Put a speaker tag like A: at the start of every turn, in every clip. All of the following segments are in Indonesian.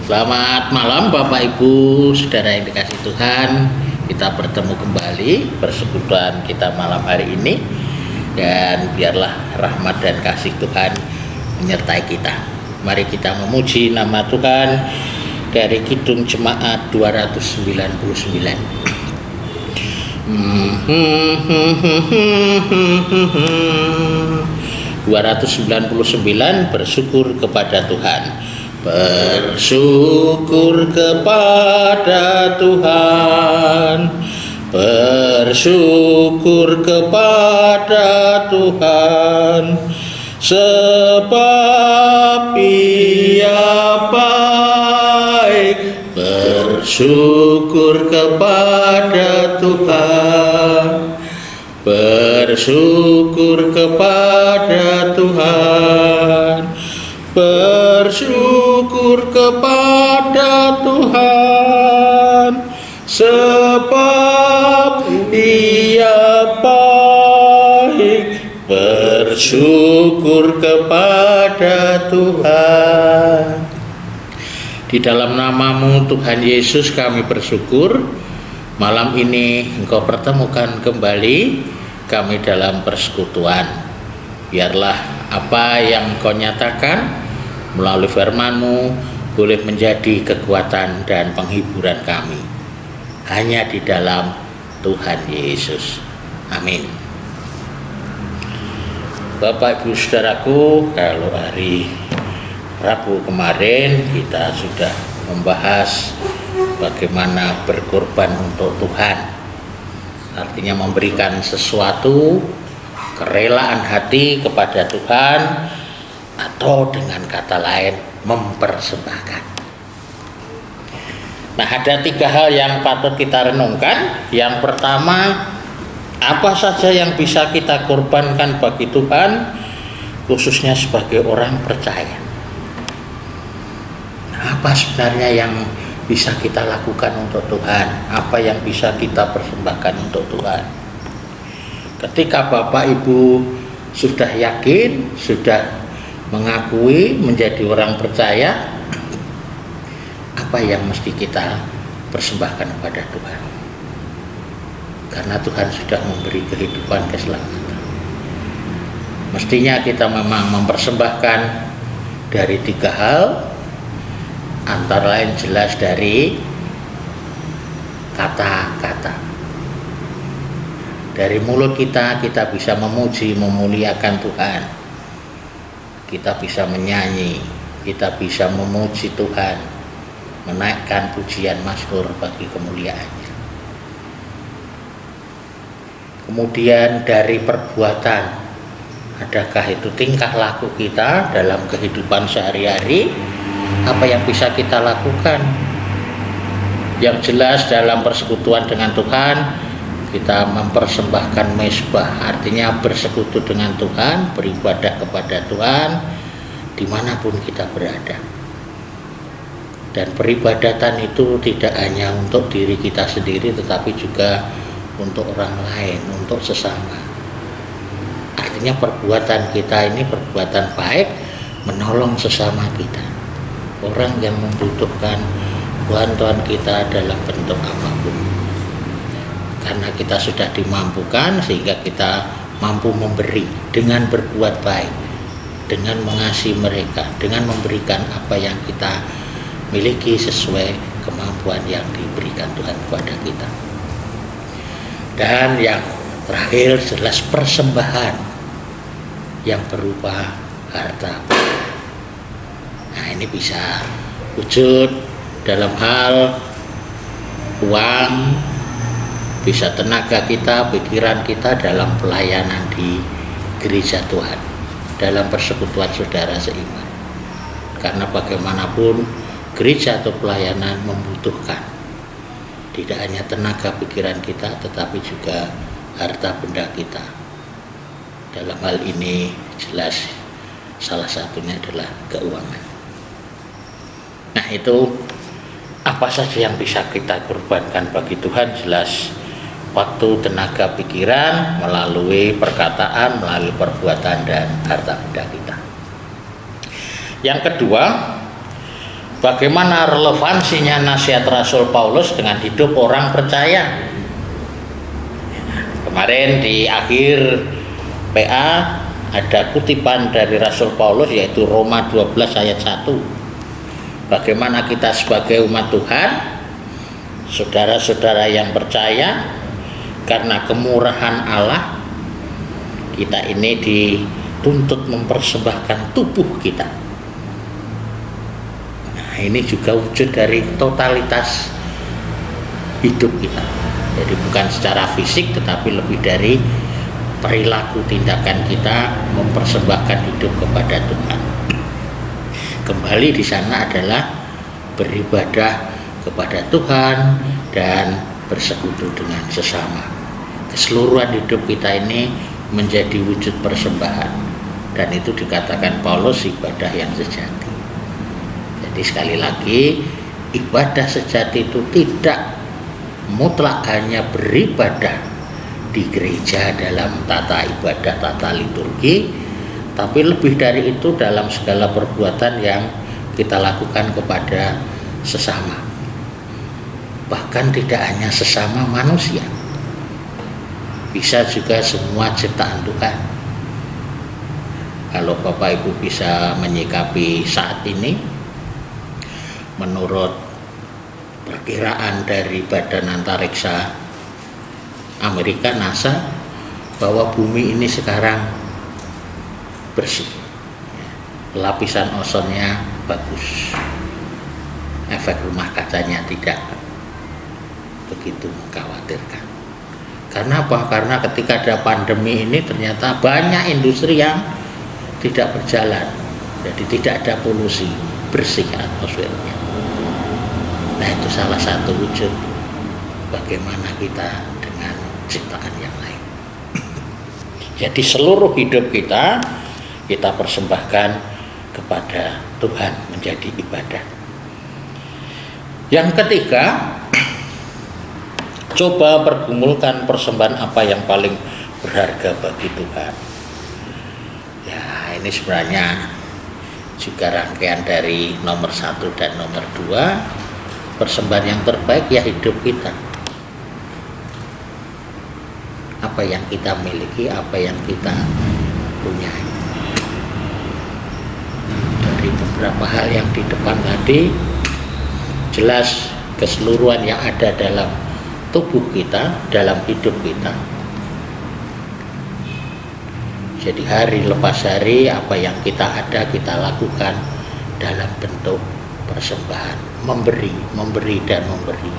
A: Selamat malam Bapak Ibu, saudara yang dikasih Tuhan. Kita bertemu kembali persekutuan kita malam hari ini. Dan biarlah rahmat dan kasih Tuhan menyertai kita. Mari kita memuji nama Tuhan dari Kidung Jemaat 299. Bersyukur kepada Tuhan. Bersyukur kepada Tuhan, bersyukur kepada Tuhan, sebab Ia baik. Bersyukur kepada Tuhan, bersyukur kepada Tuhan, bersyukur kepada Tuhan, sebab Ia baik. Bersyukur kepada Tuhan. Di dalam nama-Mu Tuhan Yesus kami bersyukur. Malam ini Engkau pertemukan kembali kami dalam persekutuan. Biarlah apa yang Engkau nyatakan melalui firman-Mu boleh menjadi kekuatan dan penghiburan kami. Hanya di dalam Tuhan Yesus. Amin. Bapak Ibu Saudaraku, kalau hari Rabu kemarin kita sudah membahas bagaimana berkorban untuk Tuhan. Artinya memberikan sesuatu, kerelaan hati kepada Tuhan, atau dengan kata lain mempersembahkan. Nah, ada 3 hal yang patut kita renungkan. Yang pertama, apa saja yang bisa kita korbankan bagi Tuhan, khususnya sebagai orang percaya. Apa sebenarnya yang bisa kita lakukan untuk Tuhan? Apa yang bisa kita persembahkan untuk Tuhan? Ketika Bapak Ibu sudah yakin, sudah mengakui menjadi orang percaya, apa yang mesti kita persembahkan kepada Tuhan? Karena Tuhan sudah memberi kehidupan, keselamatan. Mestinya kita memang mempersembahkan dari 3 hal, antara lain jelas dari kata-kata. Dari mulut kita bisa memuji, memuliakan Tuhan. Kita bisa menyanyi, kita bisa memuji Tuhan, menaikkan pujian mazmur bagi kemuliaannya. Kemudian dari perbuatan, adakah itu tingkah laku kita dalam kehidupan sehari-hari? Apa yang bisa kita lakukan? Yang jelas dalam persekutuan dengan Tuhan, kita mempersembahkan mezbah, artinya bersekutu dengan Tuhan, beribadah kepada Tuhan dimanapun kita berada. Dan peribadatan itu tidak hanya untuk diri kita sendiri, tetapi juga untuk orang lain, untuk sesama. Artinya perbuatan kita ini perbuatan baik, menolong sesama kita, orang yang membutuhkan bantuan kita dalam bentuk apapun. Karena kita sudah dimampukan, sehingga kita mampu memberi dengan berbuat baik, dengan mengasihi mereka, dengan memberikan apa yang kita miliki sesuai kemampuan yang diberikan Tuhan kepada kita. Dan yang terakhir jelas persembahan yang berupa harta. Nah, ini bisa wujud dalam hal uang, bisa tenaga kita, pikiran kita dalam pelayanan di gereja Tuhan, dalam persekutuan saudara seiman. Karena bagaimanapun gereja atau pelayanan membutuhkan tidak hanya tenaga pikiran kita, tetapi juga harta benda kita. Dalam hal ini jelas salah satunya adalah keuangan. Nah, itu apa saja yang bisa kita korbankan bagi Tuhan? Jelas waktu, tenaga, pikiran, melalui perkataan, melalui perbuatan, dan harta benda kita. Yang kedua, bagaimana relevansinya nasihat Rasul Paulus dengan hidup orang percaya. Kemarin di akhir PA ada kutipan dari Rasul Paulus, yaitu Roma 12 ayat 1. Bagaimana kita sebagai umat Tuhan, saudara-saudara yang percaya, karena kemurahan Allah, kita ini dituntut mempersembahkan tubuh kita. Nah, ini juga wujud dari totalitas hidup kita. Jadi bukan secara fisik, tetapi lebih dari perilaku tindakan kita mempersembahkan hidup kepada Tuhan. Kembali di sana adalah beribadah kepada Tuhan dan bersekutu dengan sesama. Keseluruhan hidup kita ini menjadi wujud persembahan, dan itu dikatakan Paulus ibadah yang sejati. Jadi sekali lagi, ibadah sejati itu tidak mutlak hanya beribadah di gereja dalam tata ibadah, tata liturgi, tapi lebih dari itu dalam segala perbuatan yang kita lakukan kepada sesama. Bahkan tidak hanya sesama manusia, bisa juga semua ciptaan Tuhan. Kalau Bapak Ibu bisa menyikapi saat ini, menurut perkiraan dari Badan Antariksa Amerika, NASA, bahwa bumi ini sekarang bersih, lapisan ozonnya bagus, efek rumah kacanya tidak begitu mengkhawatirkan. Karena apa? Karena ketika ada pandemi ini ternyata banyak industri yang tidak berjalan, jadi tidak ada polusi, bersih atmosfernya. Nah, itu salah satu wujud bagaimana kita dengan ciptaan yang lain. Jadi seluruh hidup kita persembahkan kepada Tuhan menjadi ibadah. Yang ketiga, coba pergumulkan persembahan apa yang paling berharga bagi Tuhan. Ya, ini sebenarnya juga rangkaian dari nomor 1 dan nomor 2. Persembahan yang terbaik ya hidup kita. Apa yang kita miliki, apa yang kita punya. Dari beberapa hal yang di depan tadi, jelas keseluruhan yang ada dalam tubuh kita, dalam hidup kita. Jadi hari lepas hari, apa yang kita ada kita lakukan dalam bentuk persembahan, memberi dan memberi.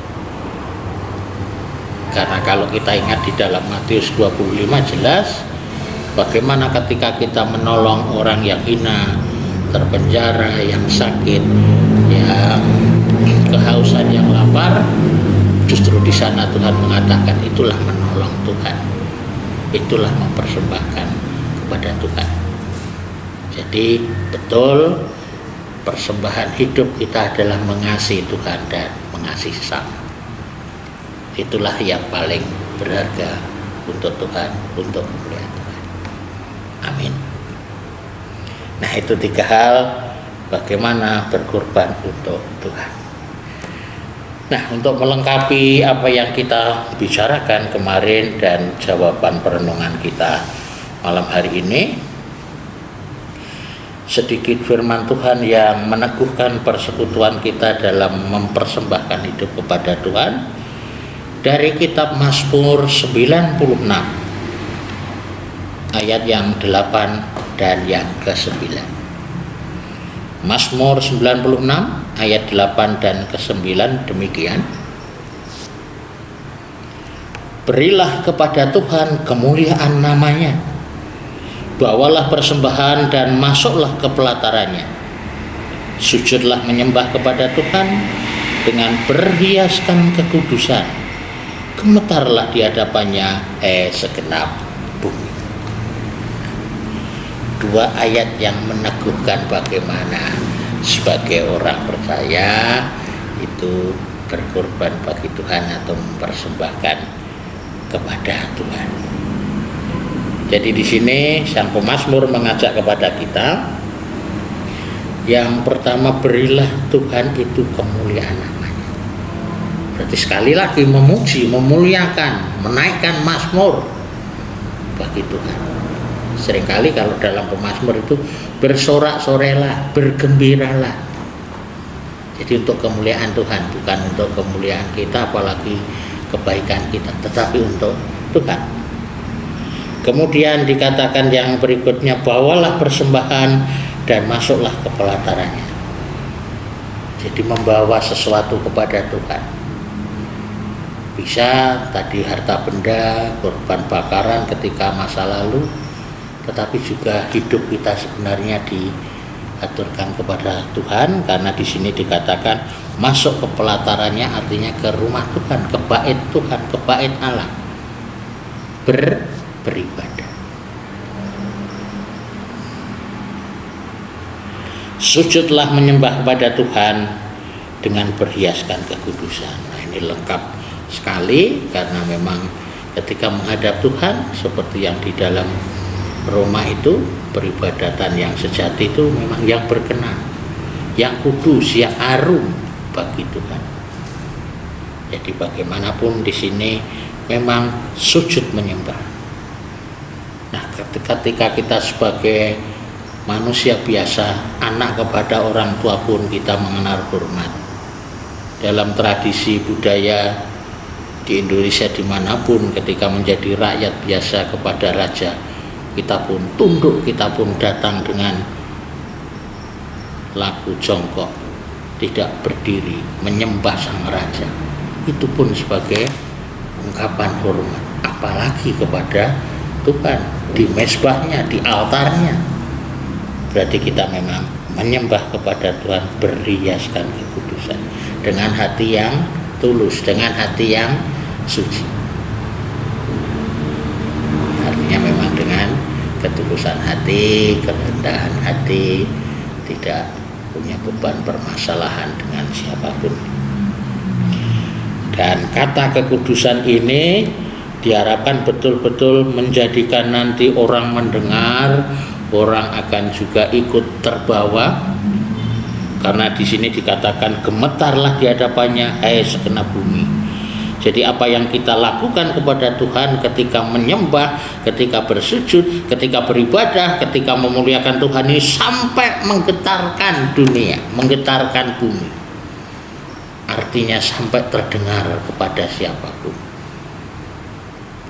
A: Karena kalau kita ingat di dalam Matius 25 jelas bagaimana ketika kita menolong orang yang hina, terpenjara, yang sakit, yang kehausan, yang lapar, justru di sana Tuhan mengatakan itulah menolong Tuhan, itulah mempersembahkan kepada Tuhan. Jadi betul, persembahan hidup kita adalah mengasihi Tuhan dan mengasihi sesama. Itulah yang paling berharga untuk Tuhan, untuk kemuliaan Tuhan. Amin. Nah, itu 3 hal bagaimana berkorban untuk Tuhan. Nah, untuk melengkapi apa yang kita bicarakan kemarin dan jawaban perenungan kita malam hari ini, sedikit firman Tuhan yang meneguhkan persekutuan kita dalam mempersembahkan hidup kepada Tuhan dari kitab Mazmur 96 ayat yang 8 dan yang ke-9. Mazmur 96 ayat 8 dan ke-9 demikian. Berilah kepada Tuhan kemuliaan namanya, bawalah persembahan dan masuklah ke pelatarannya. Sujudlah menyembah kepada Tuhan dengan berhiaskan kekudusan. Gemetarlah di hadapannya segenap bumi. 2 ayat yang meneguhkan bagaimana sebagai orang percaya itu berkorban bagi Tuhan atau mempersembahkan kepada Tuhan. Jadi di sini sang pemazmur mengajak kepada kita Yang pertama, berilah Tuhan itu kemuliaan namanya. Berarti sekali lagi memuji, memuliakan, menaikkan mazmur bagi Tuhan. Seringkali kalau dalam pemazmur itu bersorak-sorelah, bergembiralah. Jadi untuk kemuliaan Tuhan, bukan untuk kemuliaan kita apalagi kebaikan kita, tetapi untuk Tuhan. Kemudian dikatakan yang berikutnya, bawalah persembahan dan masuklah ke pelatarannya. Jadi membawa sesuatu kepada Tuhan. Bisa tadi harta benda, korban bakaran ketika masa lalu, tetapi juga hidup kita sebenarnya diaturkan kepada Tuhan, karena di sini dikatakan masuk ke pelatarannya, artinya ke rumah Tuhan, ke bait Tuhan, ke bait Allah, beribadah. Sujudlah menyembah kepada Tuhan dengan berhiaskan kekudusan. Nah, ini lengkap sekali, karena memang ketika menghadap Tuhan seperti yang di dalam Roma itu, peribadatan yang sejati itu memang yang berkenan, yang kudus, yang harum bagi Tuhan. Jadi bagaimanapun di sini memang sujud menyembah. Nah, ketika kita sebagai manusia biasa, anak kepada orang tua pun kita mengenal hormat. Dalam tradisi budaya di Indonesia dimanapun, ketika menjadi rakyat biasa kepada raja, kita pun tunduk, kita pun datang dengan laku jongkok, tidak berdiri, menyembah sang raja. Itu pun sebagai ungkapan hormat, apalagi kepada Tuhan, di mezbahnya, di altarnya. Berarti kita memang menyembah kepada Tuhan, berhiaskan kekudusan dengan hati yang tulus, dengan hati yang suci. Artinya memang dengan ketulusan hati, kerendahan hati, tidak punya beban permasalahan dengan siapapun. Dan kata kekudusan ini diharapkan betul-betul menjadikan nanti orang mendengar, orang akan juga ikut terbawa, karena di sini dikatakan gemetarlah di hadapannya, hai segenap bumi. Jadi apa yang kita lakukan kepada Tuhan ketika menyembah, ketika bersujud, ketika beribadah, ketika memuliakan Tuhan ini sampai menggetarkan dunia, menggetarkan bumi. Artinya sampai terdengar kepada siapapun.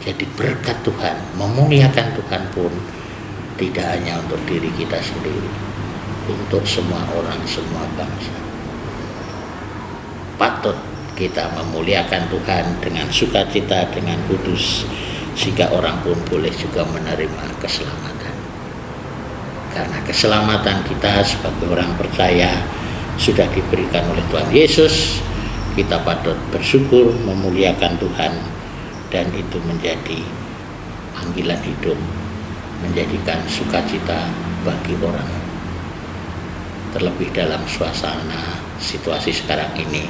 A: Jadi berkat Tuhan, memuliakan Tuhan pun tidak hanya untuk diri kita sendiri, untuk semua orang, semua bangsa. Patut kita memuliakan Tuhan dengan sukacita, dengan kudus, sehingga orang pun boleh juga menerima keselamatan. Karena keselamatan kita sebagai orang percaya sudah diberikan oleh Tuhan Yesus, kita patut bersyukur, memuliakan Tuhan, dan itu menjadi panggilan hidup, menjadikan sukacita bagi orang. Terlebih dalam suasana situasi sekarang ini,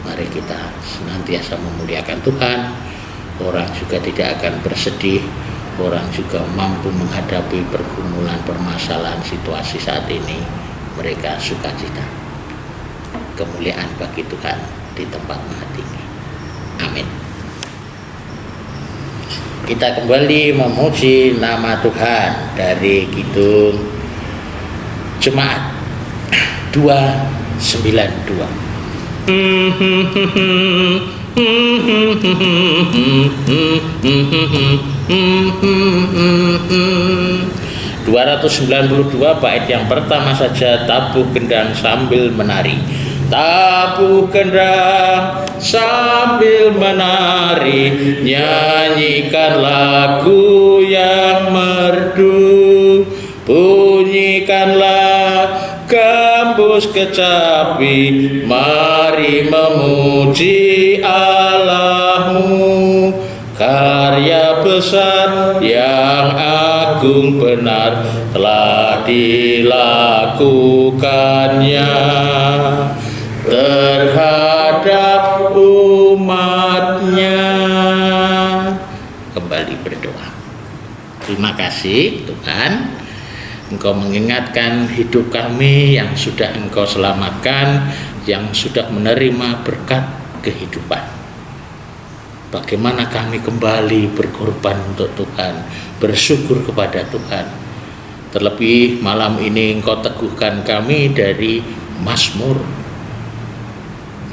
A: mari kita senantiasa memuliakan Tuhan. Orang juga tidak akan bersedih, orang juga mampu menghadapi pergumulan, permasalahan situasi saat ini. Mereka sukacita. Kemuliaan bagi Tuhan di tempat maha tinggi. Amin. Kita kembali memuji nama Tuhan dari Kidung Jemaat 292. 292 bait yang pertama saja, tabuh gendang sambil menari. Tabuh gendang sambil menari, nyanyikan lagu yang merdu, bunyikanlah gembus kecapi, mari memuji Allahmu. Karya besar yang agung benar telah dilakukannya terhadap umatnya. Kembali berdoa. Terima kasih Tuhan, Engkau mengingatkan hidup kami yang sudah Engkau selamatkan, yang sudah menerima berkat kehidupan. Bagaimana kami kembali berkorban untuk Tuhan, bersyukur kepada Tuhan. Terlebih malam ini Engkau teguhkan kami dari Mazmur,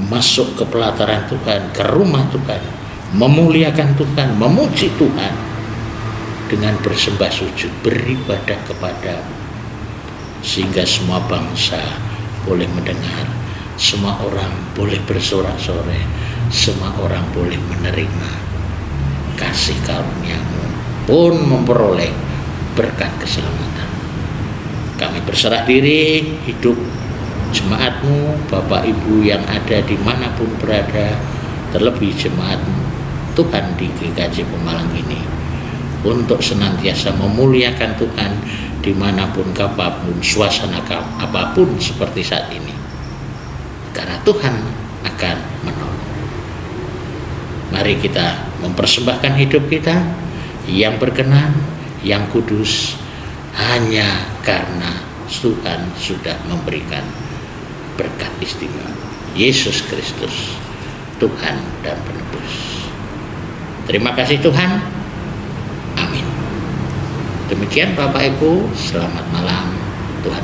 A: masuk ke pelataran Tuhan, ke rumah Tuhan, memuliakan Tuhan, memuji Tuhan dengan bersembah sujud, beribadah kepada-Mu, sehingga semua bangsa boleh mendengar, semua orang boleh bersorak-sorai, semua orang boleh menerima kasih karunia-Mu, pun memperoleh berkat keselamatan. Kami berserah diri, hidup jemaat-Mu, Bapak Ibu yang ada dimanapun berada, terlebih jemaat Tuhan di GKJ Pemalang ini, untuk senantiasa memuliakan Tuhan dimanapun, kapanpun, suasana apapun seperti saat ini, karena Tuhan akan menolong. Mari kita mempersembahkan hidup kita yang berkenan, yang kudus, hanya karena Tuhan sudah memberikan berkat istimewa. Yesus Kristus, Tuhan dan Penebus. Terima kasih Tuhan. Amin. Demikian Bapak Ibu, selamat malam. Tuhan